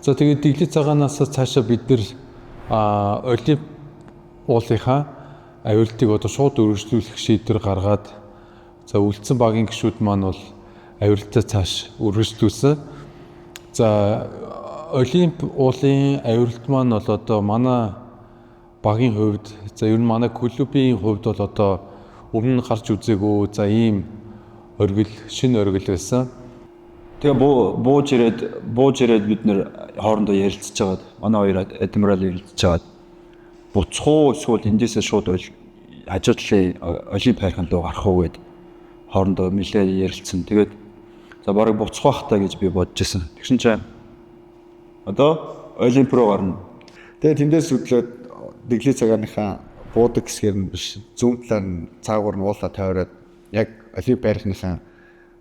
За тэгээд дэглээ цагаанаас цаашаа бид нэр олимп уулынхаа аюултыг одоо шууд өргөжлүүлэх шийдвэр гаргаад за үлдсэн багийн гишүүд маань бол аюултаа цааш өргөжлүүлсэн. За олимп уулын аюулт маань бол одоо манай багийн хувьд за ер нь манай клубийн хувьд бол одоо өмнө нь гарч үзээгүй за ийм оргил шинэ оргил байсан. Тэгээ бууж ирээд бид нэр хоорондоо ярилцж байгаад манай хоёр адмирал ярилцж байгаад буцхуу эсвэл эндээсээ шууд хажуудлын олимп хайрхан руу гарах уу гэд хоорондоо нэлээд ярилцсан. Тэгээд за барыг буцах байх та гэж би бодож байсан. Тэгсэн чинь одоо олимп руу гарна. Тэгээд тэндээс хөдлөөд дэглээ цагааныхаа буудаг хэсгээр нь биш зүүн талаар нь цаагаар нь уулаа тойроод яг олимп хайрханыхаа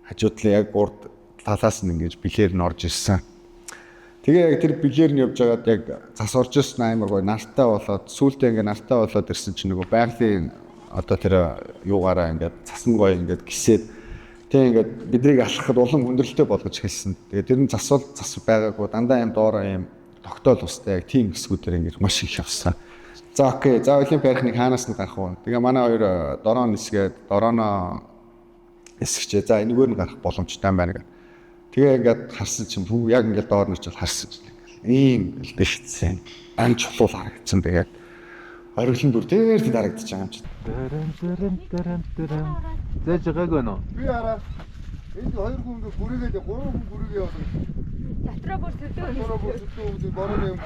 хажуудлын яг урд талаас нь ингэж бэлээр нь орж ирсэн. Тэгээ яг тэр бэлээр нь явж байгаад яг цас орж ирсэн амар гоё нартай болоод сүүлдээ ингээ нартай болоод ирсэн чинь нөгөө байгалийн одоо тэр юугаараа ингээд цасан гоё ингээд гисээд тэг ингээд бидрийг алхахад улам хүндрэлтэй болгож хэлсэн. Тэгээ тэр нь зас байгаагүй дандаа юм доороо юм тогтоол устай яг тийм хэсгүүдээр ингээд маш их явсан. За окей. За олимп хайрхныг хаанаас нь гарах вэ? Тэгээ манай хоёр дороо нисгээд дорооно эсгчээ. За энэгээр нь гарах боломжтой байна гэх. Тэгээ ингээд харсан чинь яг ингээд доор нь ч харсан чинь ийм бэлтгэсэн. Ан чулуул харагдсан. Тэгээд оргилын бүр дээр харагдаж байгаа юм чинь. Зэж байгаагүй нөө. Би хараа. Энд хоёр хүн ингээд бүрээгээд гурван хүн бүрээгээ яваад. Дотроо бүр төдөө. Борооны юм.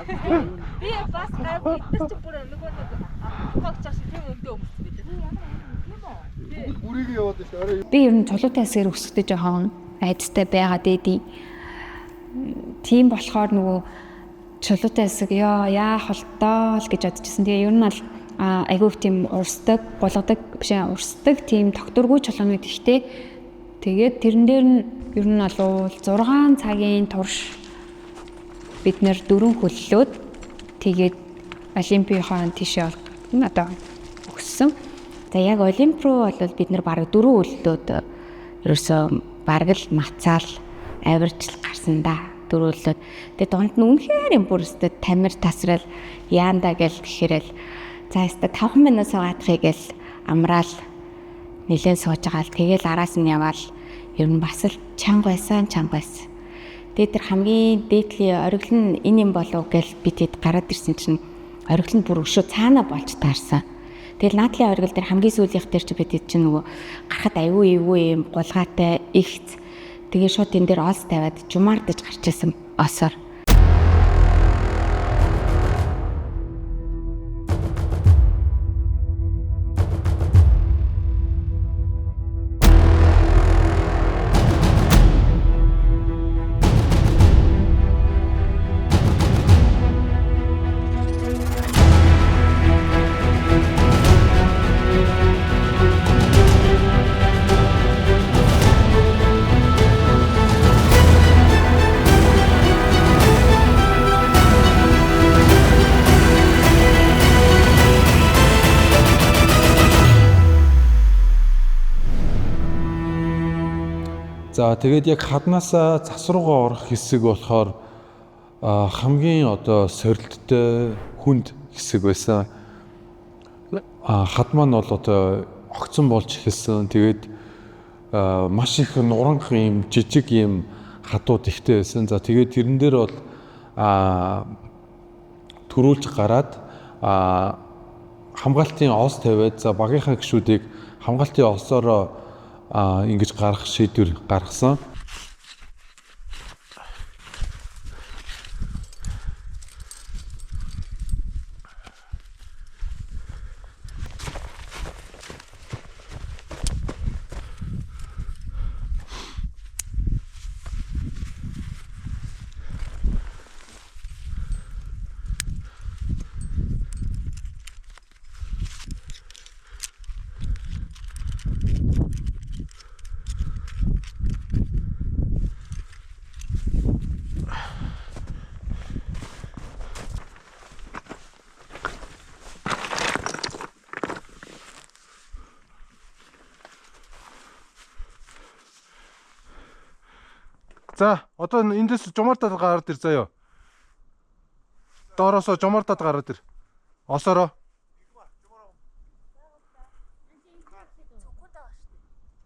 Би бас гайгүй идэж бүр нөгөө хогч ах шиг тийм өмдөө өмссөн бид. Бүрээгээ яваад шүү дээ. Би ер нь чулуутай хэсгээр өсөхдөө жоохон айдастай байгаад эдий. Тийм болохоор нөгөө чулуутай хэсэг яах болтоо л гэж бодчихсон. Тэгээ ер нь бол айгүй тийм урсдаг, булгадаг биш урсдаг тийм тогтургүй чулуунууд ихтэй. Тэгээд тэрэн дээр нь ер нь бол 6 цагийн турш бид нэр 4 хөллөөд тэгээд олимпийнхаа тийшээ одоо өгсөн. За яг олимп руу бол бид нэр бараг 4 хөллөөд ерөөсөө бараг л мацаал авирч гарсан да. 4 хөллөөд. Тэгээд донд нь үнэхээр юм бүрстэй тамир тасрал яанда гэл гэхэрэл за өстө 5 минут суугаадахыг гэл амраал нэлээд сууж байгаа л тэгэл араас нь яваал ер нь бас л чанга байсан. Тэгээд тэр хамгийн дээдлийн оргил нь энэ юм болов гэл би тэд гараад ирсэн чинь оргил нь бүр өшөө цаана болж таарсан. Тэгэл наадлын оргил дээр хамгийн сүүлийнх дээр чи бид чинь нөгөө гарахад аюу юм гулгаатай ихц. Тэгээ шууд энэ дээр олс тавиад жумаардаж гарч ирсэн осоор. За тэгээд яг хаднаасаа цас руугаа орох хэсэг болохоор хамгийн одоо сорилттой хүнд хэсэг байсан. Хад маань бол одоо огцон болж эхэлсэн. Тэгээд маш их нуранх юм жижиг юм хадууд ихтэй байсан. За тэгээд тэрэн дээр бол төрүүлж гараад хамгаалтын ос тавиад за багийнхаа гишүүдийг хамгаалтын осоороо ингэж гарах шийдвэр гаргасан. За одоо эндээс жумаартаа гараад ир заяа. доороосоо жомортод гараад ир. Осороо.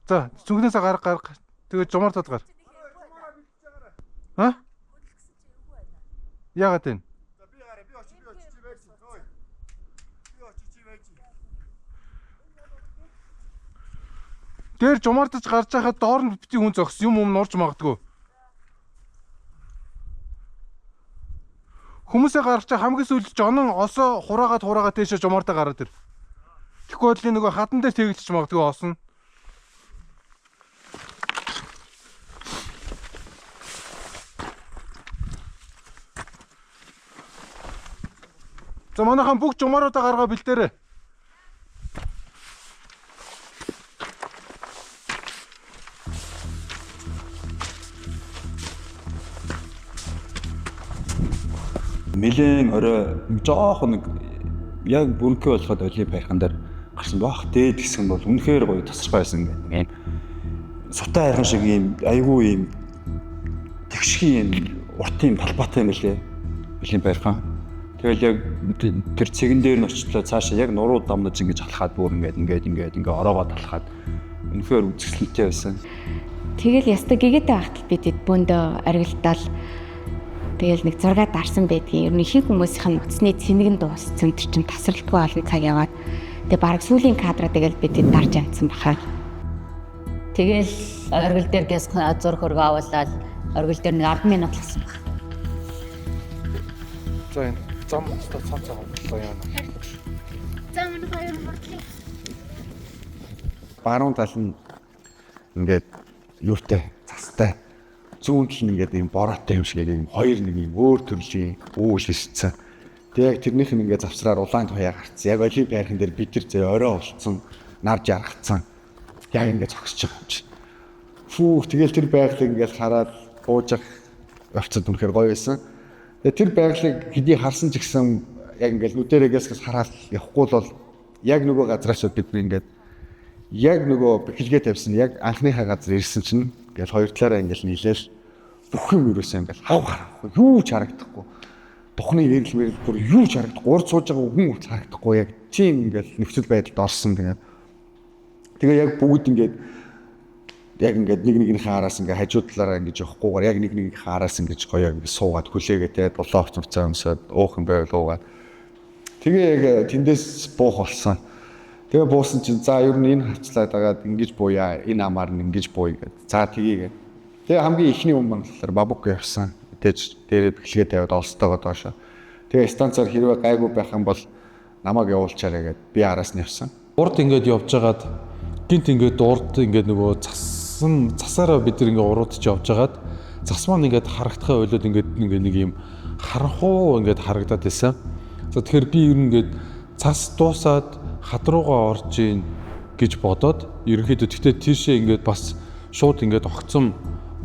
За, зүгнээсээ гарга. Тэгээд жомортод гар. Ха? Яагаад вэ? Дээр жумаартаж гарч байхад доор нь бити хүн зогс юм нурж магадгүй. Хүмүүсээ гарч хамгийн сүүлд жонон осоо хураагаад тийшээ жумаартаа гараад ир. Тэгэхгүй бол нөгөө хадан дээр тэгэлж магадгүй осно. За манайхан бүх жумааруудаа гаргаа бэлдээрэй. Нилээн орой жоохон нэг яг бүрэнхий болоход олийн байрхан дээр гарсан баах дээд хэсэг нь бол үнэхээр гоё тасархай байсан юм. Сутай хайрхан шиг юм айгүй юм тэгшгийн юм урт юм талбайтай юм лээ. Олийн байрхан. Тэгэл яг тэр цэгэн дээр нь очлоо цаашаа яг нуруу дамнаж ингэж алхаад бүр ингээд ороогоо талхаад үнэхээр үзэсгэлэнтэй байсан. Тэгэл ястаа гэгээд байхад бид бөөндөө аргилтаал тэгэл нэг зураг дарсан байдгийн. Ер нь их хүмүүсийн утасны цэнэгэн дууссан тэр чин тасралтгүй олон цаг яваад тэгээ баг сүүлийн кадраа тэгэл бид дарж амтсан бахаа. Тэгэл оргил дээр гэс зурх хөргөө авуулаад оргил дээр нэг 10 минут ласан баг. За энэ зам цаацаа боллоо яа. Зам нь хоёр болтлоо. Баруун тал нь ингээд юутай цастай зүүн нь ингээд юм бороотой юм шиг юм хоёр нэг юм өөр төрлийн үүш шишсэн. Тэг яг тэрнийх нь ингээд завсраар улаан туяа гарцсан. Яг олийн байрхан дээр бид тэр зөө орой олцсон, нар жаргацсан. Яг ингээд зогсож байгаа юм чи. Фүү тэгэл тэр байгалыг ингээд хараад буужих явцад үнэхээр гоё байсан. Тэгээ тэр байгалыг хэдий харсан ч гэсэн яг ингээд нүдэрэгээс хараад явахгүй бол яг нөгөө газраас бид ингээд яг нөгөө бэлгээ тавьсан яг анхныхаа газар ирсэн чинь ингээл хоёр талаараа ингээл нийлээл бүх юм юусэн ингээл хав харахгүй юу ч харагдахгүй тухны ирэл бүр юу ч харагдахгүй урд сууж байгаа хүн ч харагдахгүй яг тийм ингээл нөхцөл байдалд орсон тэгээ яг бүгд ингээд яг ингээд нэгнийхээ араас ингээд хажуу талаараа ингэж явахгүйгээр яг нэгнийхээ араас ингэж гоё ингээд суугаад хүлээгээд дулаан хувцас өмсөд уух юм байвал уугаад тэгээ яг тэндээс буух болсон. Тэгээ буусан чинь за ер нь энэ хавцлаад агаад ингэж бууя энэ амаар нь ингэж бууя гэд. За тгийгээ. Тэгээ хамгийн ихний юм болохоор бабук явсан. Тэгэж дээрээ бэлгээ тавиад олстойгоо доошоо. Тэгээ станцаар хэрвээ гайгүй байх юм бол намайг явуулчаарэ гэд би араас нь явсан. Урд ингээд явжгаад гинт ингээд урд ингээд нөгөө засаараа бид нар ингээд уруудч явжгаад зас маань ингээд харагдахаа ойлоод ингээд нэг юм харанхуу ингээд харагдаад байсан. За тэгэхээр би ер нь ингээд цас дуусаад хад руугаа орж ийн гэж бодоод ерөнхийдөө тэгтээ тийшээ ингээд бас шууд ингээд огцом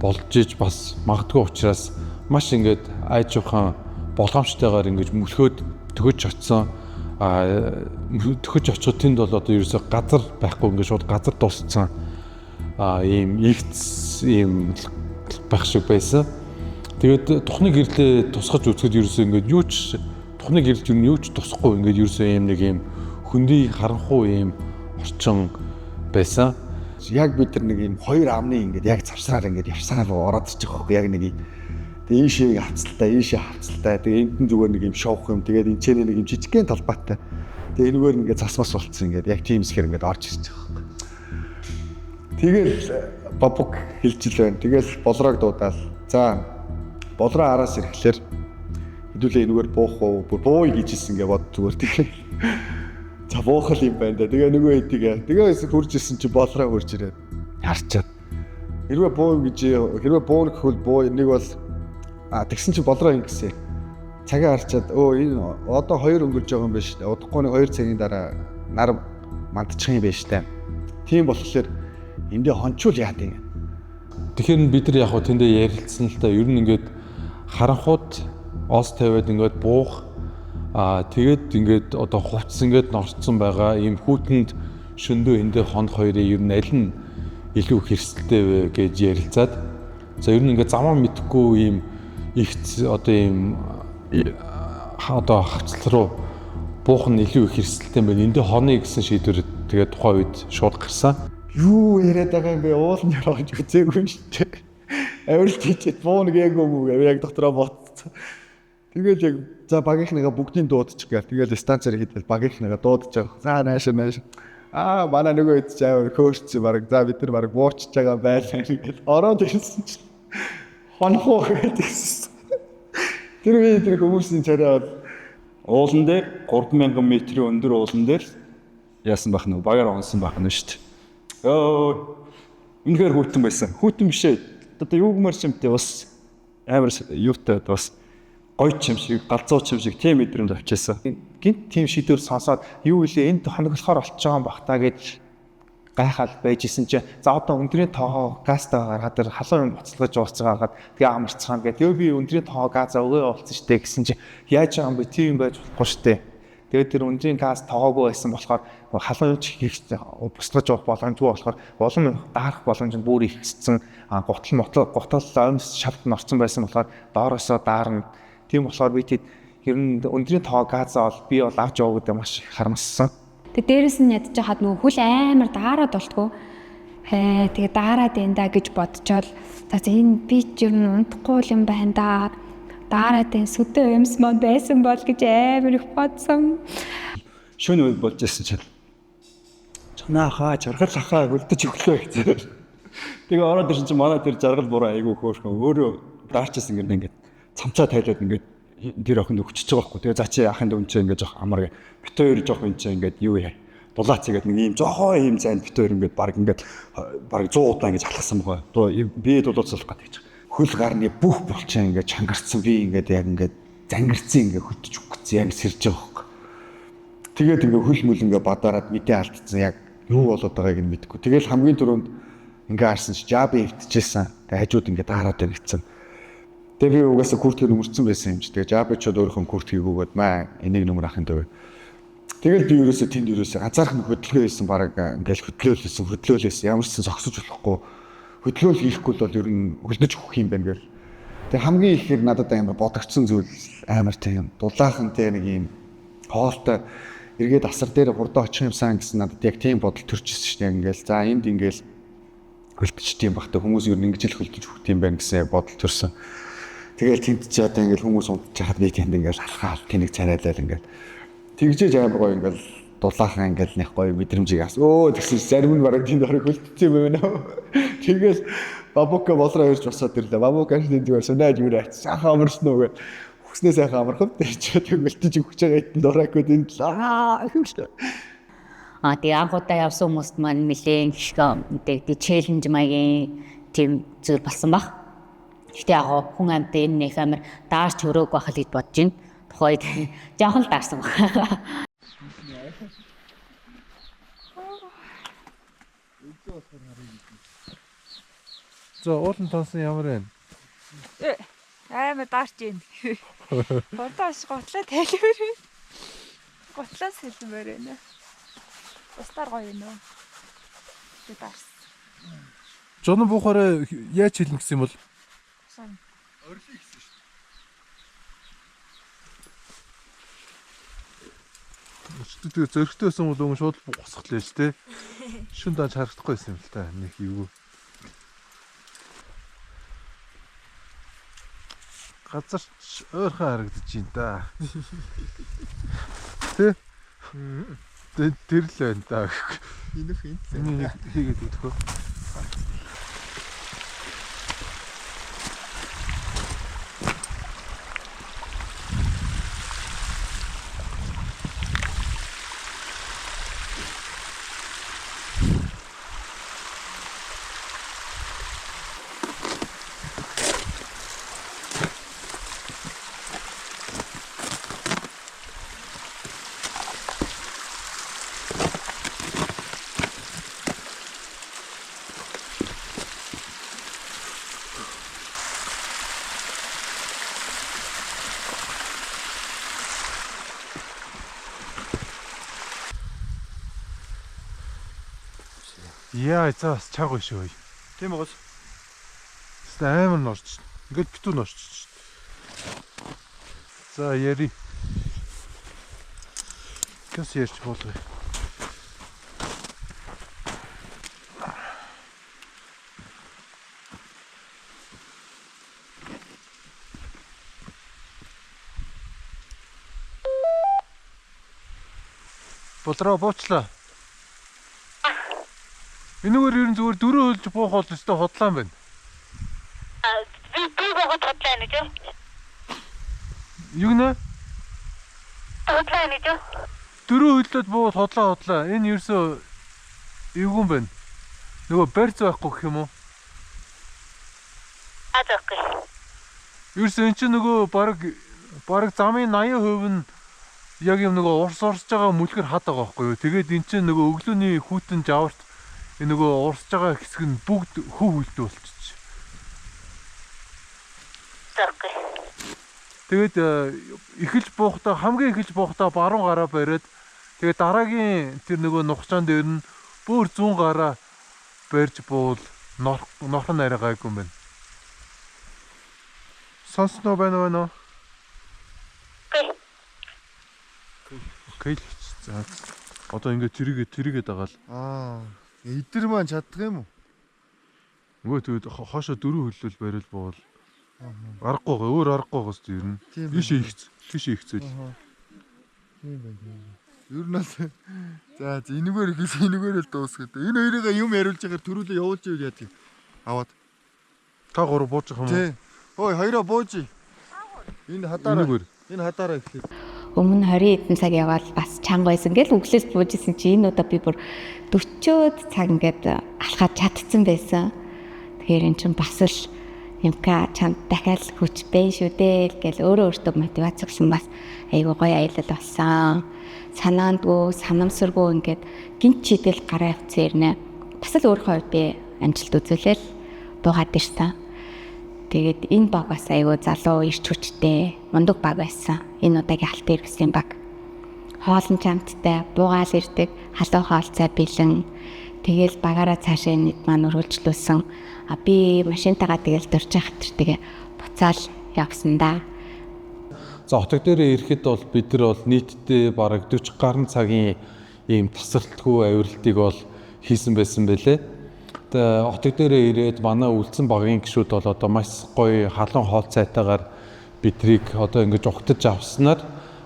болж иж бас магадгүй учраас маш ингээд айжуухан болгоомжтойгоор ингээд мөлхөөд төгөж очсон. Төгөж очиход тэнд бол одоо ерөөсө газар байхгүй ингээд шууд газар дууссан. Ийм игц ийм байх шиг байсан. Тэгээд тухны гэрлээ тусгаж үзэхэд ерөөсө ингээд юу ч тухны гэрэлт юу ч тусахгүй ингээд ерөөсө ийм нэг ийм хөндөй харанхуу ийм орчин байсан. Яг бид нар нэг юм хоёр амны ингээд яг завсраар ингээд явсаар ороод ич байгаа байхгүй яг нэг юм. Тэгээ ийшээ хавцалтай. Тэгээ энд нь зүгээр нэг юм шоух юм. Тэгээд энэ ч нэг юм жижигхэн талбайтай. Тэгээ энэгээр ингээд засмас болцсон ингээд яг тийм сэхэр ингээд орж ирж байгаа байхгүй. Тэгэл бабук хэлжил байна. Тэгэл болроог дуудаал. За болроо араас ирэхлээр хэдүүлээ энэгээр буух уу? Бууй гэжсэн ингээд бод зүгээр тэгээ. За буухал юм байна да. Тэгээ нөгөө хэдийгээ. Тэгээ хурж ирсэн чи болроо хурж ирээд харчаад. Хэрвээ буур гэхвэл буу нэг бол тэгсэн чи болроо юм гэсэн. Цагаа харчаад энэ одоо 2 өнгөрж байгаа юм байна шүү дээ. Удахгүй нэг 2 цагийн дараа нар мандчих юм байна шүү дээ. Тийм болохоор эндээ хончуул яад юм. Тэгэхээр бид нар яг хөө тэндээ ярилцсан л та ер нь ингээд харанхууд ос тавиад ингээд буух тэгээд ингээд одоо хувцс ингээд норцсон байгаа ийм хүүтэнд шөндөө эндээ хонох хоёрын ер нь аль нь илүү хэрсэлтэй вэ гэж ярилцаад за ер нь ингээд замаа мэдхгүй ийм их одоо ийм одоо хавцал руу буух нь илүү их хэрсэлтэй байна. Энд хоны гэсэн шийдвэр тэгээд тухайн үед шууд гарсан. Юу яриад байгаа юм бэ? Уулын яраа гэж үзээгүй юм шүү дээ. Авиралт хийчихэд бууна гээгүй юм уу? Яг дотороо бодсон. Тэгээд яг за багийнхныгаа бүгдийг дуудчих гээл. Тэгээд станцаар хийдэл багийнхныгаа дуудаж байгаа. За нааш. Манай нөгөө хэд ч авир көөрцсөн баг. За бид нар баг буучж байгаа байлаа гэж ороод ирсэн чинь хонхоо гэдэгсэн. Тэр хүмүүсийн царай Уулан дээр 3000 метрийн өндөр уулан дээр яасан байх нь багаар онсон байх нь шүү дээ. Үнэхээр хүйтэн байсан. Хүйтэн бишээ. Одоо юу гэмэр чимтэй бас амар юутай бас гоё юм шиг, галзуу юм шиг тийм мэдрэмж авчаасан. Гинт тийм шийдвэр сонсоод юу илээ энд хоноглохоор олчихж байгаа юм бах та гэж гайхаад байжсэн чинь за одоо өндрийн тоогоо газтай гаргаад тэр халуун юм буцалгаж ууцж байгаад тэгээ амарцгаана гэдэг. Би өндрийн тоогоо газаа өгөө уулцсан штэ гэсэн чинь яаж байгаа юм бэ? Тийм байж болохгүй штэ. Тэгээд тэр өндрийн газ тоогоогүй байсан болохоор халуун юм хийх буцалгаж уух боломжгүй болохоор улам даарах боломж нь бүр ихссэн. Гутал оймс шалт норцсон байсан болохоор доороосоо даарна. Тийм болохоор би тэд ер нь өндрийн тоогоо газаа бол би бол авч яваа гэдэг маш харамссан. Тэгээ дээрэс нь ядж хаад нөгөө хөл амар даарад болтгоо. Тэгээ даарад энэ да гэж бодчихол за энэ би ч ер нь унтахгүй юм байна да. Даарад энэ сүдэн юмс мод байсан бол гэж амар их бодсон. Шөнө болж ирсэн чинь. Чанаа жаргал хахаа үлдэж өглөө гэсэн. Тэгээ ороод ирсэн чинь манай тэр жаргал буруу айгүй хөөрхөн өөрөө даарчсан ингээд цамцаа тайлаад ингээд тэр охин өгчөж байгаа байхгүй. Тэгээ за чи ахын дүн чи ингээд жоох амар бит хоёр жоох юм чи ингээд юу яа. Дулаац игээд нэг юм жоохоо юм зайд бит хоёр ингээд баг 100 удаа ингэж халахсан байгаа. Би дулууцлах гэдэг чинь. Хөл гарны бүх булчаа ингээд чангарцсан би ингээд яг ингээд зангирцсан ингээд хөтөж өгсөн яг сэрж байгаа байхгүй. Тэгээд ингээд хөл мөл ингээд бадаараад мэдээ алдсан яг юу болоод байгааг нь мэдэхгүй. Тэгэл хамгийн түрүүнд ингээд харсан чи жаби өвтчихсэн. Тэгээ хажууд ингээд дараад ирсэн. Тэгээ би угаасаа куртгээр өмөрцөн байсан юм чи. Тэгээ жабичод өөрийнхөө куртгийг өгөөд маа энийг нөмөр ахын дэв. Тэгэл би ерөөсөө тэнд ганцаархан хөдөлгөөн хийсэн баг ингээл хөдлөөлөөсөн. Ямар ч сан зогсож болохгүй. Хөдөлгөөл хийхгүй бол ер нь хөлдөж өгөх юм байна гэл. Тэгээ хамгийн ихээр надад амар бодогдсон зүйл амар тийм дулаахан тийм нэг юм хоолтой эргээд асар дээр хурдан очих юмсан гэсэн надад яг тийм бодол төрчихсөн шүү дээ. Ингээл за энд ингээл хөлдөж тийм багтаа хүмүүс ер нь ингэж л хөлдөж өгөх юм байна гэсэн бодол төрсөн. Тэгэл тэнд ч одоо ингээл хүмүүс унтж хаад би тэнд ингээл алхаал тэнэг царайлал ингээл тэгжээж амар гоё ингээл дулаахан ингээл нэг гоё мэдрэмжийг ас. Тэгсэн зарим нь бараг тэнд орой хөлтцсэн юм байна. Тэгэл бабука болроо ирж босоод ирлээ. Бабука тэнд зүгээр сунаад юу яац. Сайхан амарсан уу гэд. Хүснээ сайхан амархав. Тэгж хөлтөж өгч байгаа энд дураагүй тэнд л Тэгээ анхудаа явсан хүмүүст маань нэлээд их челленж маягийн тийм зүйл болсон баг. Гэтэ яг хүн амьтаа энэ нэг амар даарч өрөөг байх л гэж бодож байна. Тухайд жоохон л даарсан баг. За уулын тонсон ямар байна? Амар даарч ийн. Бодоос готлоо тайлбар. Готлоос хэлмээр байна. Устаар гоё юм уу? Би даарс. Жон буухаараа яаж хэлнэ гэсэн юм бол? Орлоо гэсэн шүү дээ. Тэгээ зөрөгтэй байсан бол өнгө шууд босхолээ шүү дээ. Шүн дааж харагдахгүй байсан юм л та. Нэг юу. Газар ойрхон харагдаж байна да. Тэ? Тэр л байна да. Энийх юм. Энийг хийгээд өгөхөө. Яа, цаас чаагүй шүү. Тийм үү? Амар норч. Ингээд битүү норч. За яри. Кэс ярьж болов. Болроо буучлаа. Энэгээр ер нь зүгээр дөрөв хөлж буух бол өстой хотлаан байна. Би гоо тодлаа нэг юм. Юу нэ? Тодлаа нэг юм. Дөрөв хөлөд буугаад хотлаа. Энэ ерөөсөө эвгүй байна. Нөгөө барьц байхгүй гэх юм уу? Адаггүй. Ерөөсөө эн чинь нөгөө баг замын 80% нь яг юм нөгөө урсж байгаа мүлгэр хад байгаа байхгүй юу? Тэгээд эн чинь нөгөө өглөөний хүүтэн жаварт энэ нөгөө урсж байгаа хэсэг нь бүгд хөв хөлтэй болчихчих. Адаггүй. Тэгээд эхэлж буухдаа хамгийн эхэлж буухдаа баруун гараа бариад тэгээд дараагийн тэр нөгөө нухчаан дээр нь бүр зүүн гараа барьж буул норхон арай гайгүй юм байна. Сонсноо байна уу? Окей. За. Одоо ингээд тэрийгээ дагаал. Эдэр маань чаддаг юм уу? Нөгөө тэгээд хоошо дөрөв хөллөл барил буул. Аргагүй өөр аргагүй гоос ер нь. Тийш ихцэл. Тийм байна. Ер нь за энэгээр л дуусгаад. Энэ хоёрыг юм яриулж байгаар төрүүлээ явуулж ивэл яадаг. Аваад. Та гур бууж байгаа юм уу? Тий. Ой хоёроо бууж. Энэ хадаараа эхлэв. Өмнө 20 хэдэн цаг яваад бас чанга байсан. Ингээл өглөөс буужсэн чи энэ удаа би бүр 40 цаг ингээд алхаад чадцсан байсан. Тэгэхээр эн чинь бас л юмка чамд дахиад хүч бэ шүү дээ гэл өөртөө мотивац өгсөн бас айгуу гоё аялал болсон. Санаандгүй, санамсаргүй ингээд гинт чидэл гараа авцээрнэ. Бас л өөрийнхөө хувьд би амжилт үзүүлэл буугаад ирсэн. Тэгээд энэ баг бас айгүй залуу ирч хүчтэй мундаг баг байсан. Энэ удаагийн алтын иргэсийн баг. Хоолн чамттай буугаал ирдэг, халуун хоолцоо бэлэн. Тэгээл багаараа цаашаа нийт маань өргөлжлүүлсэн. Би машинтайгаа тэгэл дурж байхад тэгээ буцаал явсан да. За хотог дээрээ ирэхэд бол бид нар бол нийтдээ бараг 40 гаруй цагийн ийм тасралтгүй авиралтыг бол хийсэн байсан байлээ. Тэгээ хотог дээрээ ирээд манай үлдсэн багийн гишүүд бол одоо маш гоё халуун хоолцойтойгоор бидрийг одоо ингэж угтаж авснаар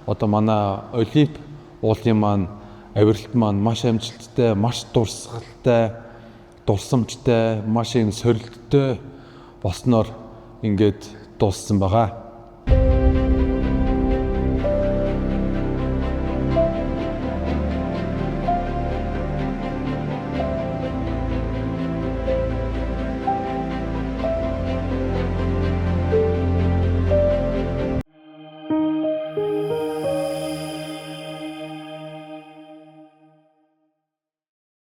одоо манай Олимп уулын маань авиралт маань маш амжилттай, маш дурсгалтай, дурсамжтай, маш ийм сорилттой болсноор ингээд дууссан байгаа.